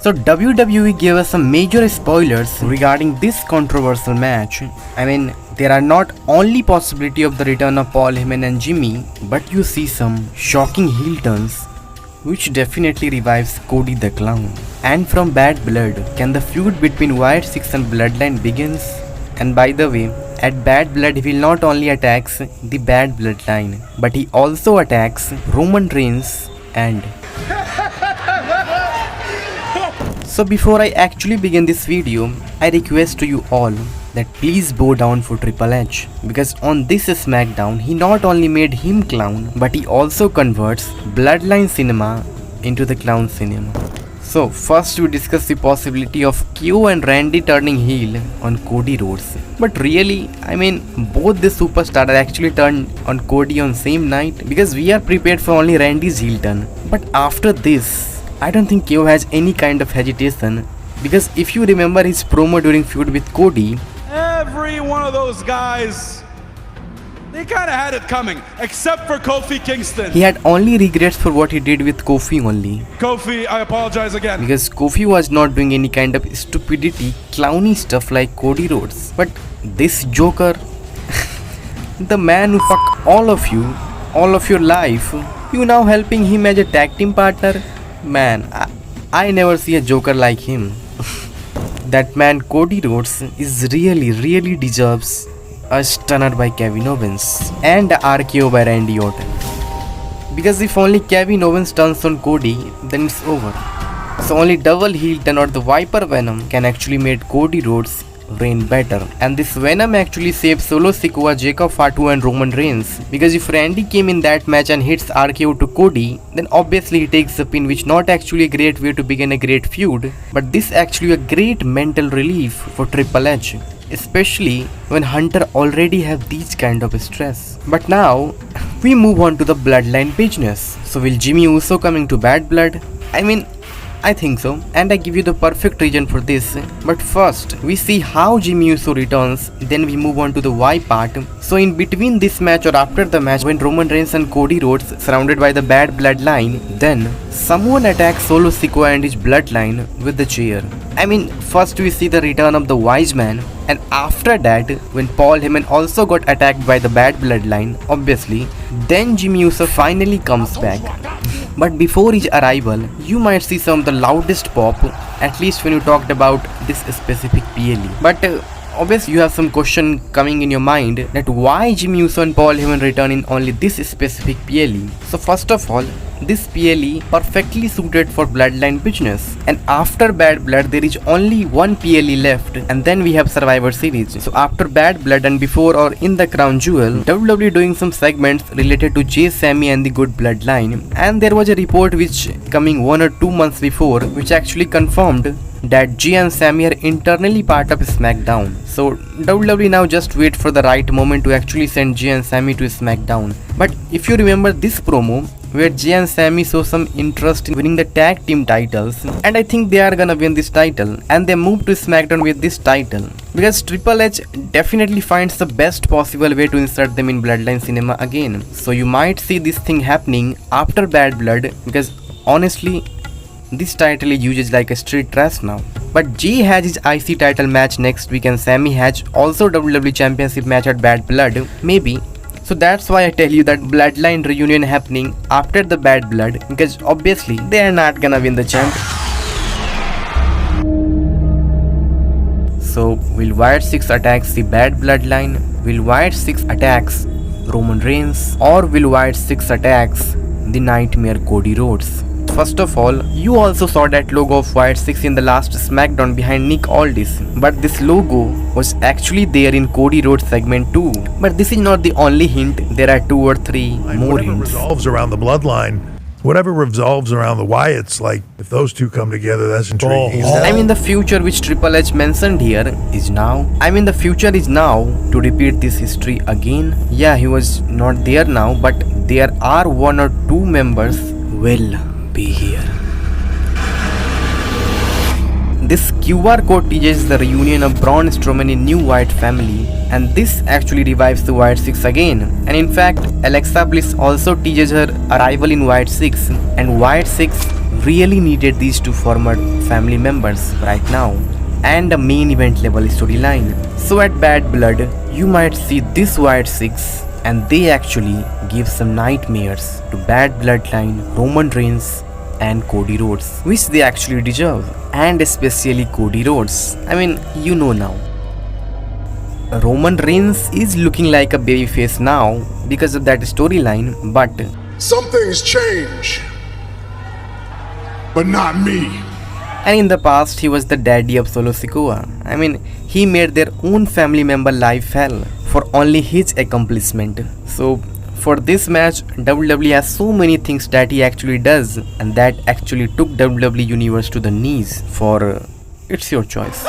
So WWE gave us some major spoilers regarding this controversial match. I mean, there are not only possibility of the return of Paul Heyman and Jimmy, but you see some shocking heel turns, which definitely revives Cody the Clown. And from Bad Blood, can the feud between Wyatt 6 and Bloodline begins? And by the way, at Bad Blood he will not only attacks the Bad Bloodline, but he also attacks Roman Reigns and... So before I actually begin this video, I request to you all that please bow down for Triple H, because on this SmackDown he not only made him clown, but he also converts Bloodline cinema into the clown cinema. So first we discuss the possibility of Q and Randy turning heel on Cody Rhodes. But really, I mean, both the superstars are actually turned on Cody on same night, because we are prepared for only Randy's heel turn. But after this, I don't think Q has any kind of hesitation, because if you remember his promo during feud with Cody, every one of those guys, they kind of had it coming, except for Kofi Kingston. He had only regrets for what he did with Kofi only. Kofi, I apologize again. Because Kofi was not doing any kind of stupidity, clowny stuff like Cody Rhodes. But this Joker, the man who fucked all of you, all of your life, you now helping him as a tag team partner? Man, I never see a Joker like him. That man Cody Rhodes is really deserves a stunner by Kevin Owens and a RKO by Randy Orton. Because if only Kevin Owens turns on Cody, then it's over. So only double heel turn or the Viper Venom can actually make Cody Rhodes reign better. And this Venom actually saves Solo Sikoa, Jacob Fatu and Roman Reigns. Because if Randy came in that match and hits RKO to Cody, then obviously he takes the pin, which not actually a great way to begin a great feud, but this actually a great mental relief for Triple H, especially when Hunter already have these kind of stress. But now we move on to the Bloodline business. So will Jimmy Uso coming to Bad Blood? I mean, I think so, and I give you the perfect reason for this. But first, we see how Jimmy Uso returns, then we move on to the why part. So in between this match or after the match, when Roman Reigns and Cody Rhodes surrounded by the Bad Bloodline, then someone attacks Solo Sikoa and his bloodline with the chair. I mean, first we see the return of the Wise Man, and after that, when Paul Heyman also got attacked by the Bad Bloodline, obviously, then Jimmy Uso finally comes back. But before his arrival, you might see some of the loudest pop, at least when you talked about this specific PLE. But obviously you have some question coming in your mind that why Jimmy Uso and Paul Heyman return in only this specific PLE. So first of all, this PLE perfectly suited for Bloodline business, and after Bad Blood there is only one PLE left, and then we have Survivor Series. So after Bad Blood and before or in the Crown Jewel, WWE doing some segments related to Jay, Sammy and the Good Bloodline, and there was a report which coming 1 or 2 months before which actually confirmed that Jay and Sammy are internally part of SmackDown. So WWE now just wait for the right moment to actually send Jay and Sammy to SmackDown. But if you remember this promo, where Jay and Sammy show some interest in winning the tag team titles, and I think they are gonna win this title, and they move to SmackDown with this title, because Triple H definitely finds the best possible way to insert them in Bloodline cinema again. So you might see this thing happening after Bad Blood, because honestly this title is used like a street trash now. But Jay has his IC title match next week, and Sammy has also WWE Championship match at Bad Blood, maybe. So that's why I tell you that Bloodline reunion happening after the Bad Blood, because obviously they are not gonna win the champ. So will Wyatt 6 attacks the Bad Bloodline? Will Wyatt 6 attacks Roman Reigns? Or will Wyatt 6 attacks the Nightmare Cody Rhodes? First of all, you also saw that logo of Wyatt 6 in the last SmackDown behind Nick Aldis, but this logo was actually there in Cody Rhodes segment too. But this is not the only hint, there are 2 or 3 more hints. Revolves around the bloodline, whatever revolves around the Wyatts, like if those two come together, that's intriguing. I mean, the future which Triple H mentioned here is now. I mean, the future is now to repeat this history again. Yeah, he was not there now, but there are 1 or 2 members will be here. This QR code teaches the reunion of Braun Strowman in new Wyatt family, and this actually revives the Wyatt 6 again. And in fact, Alexa Bliss also teaches her arrival in Wyatt 6, and Wyatt 6 really needed these two former family members right now, and a main event level storyline. So at Bad Blood, you might see this Wyatt 6, and they actually give some nightmares to Bad Bloodline, Roman Reigns and Cody Rhodes, which they actually deserve, and especially Cody Rhodes. I mean, you know now. Roman Reigns is looking like a babyface now because of that storyline, but some things change, but not me. and in the past he was the daddy of Solo Sikoa. I mean, he made their own family member life hell for only his accomplishment. So for this match, WWE has so many things that he actually does, and that actually took WWE Universe to the knees. For it's your choice.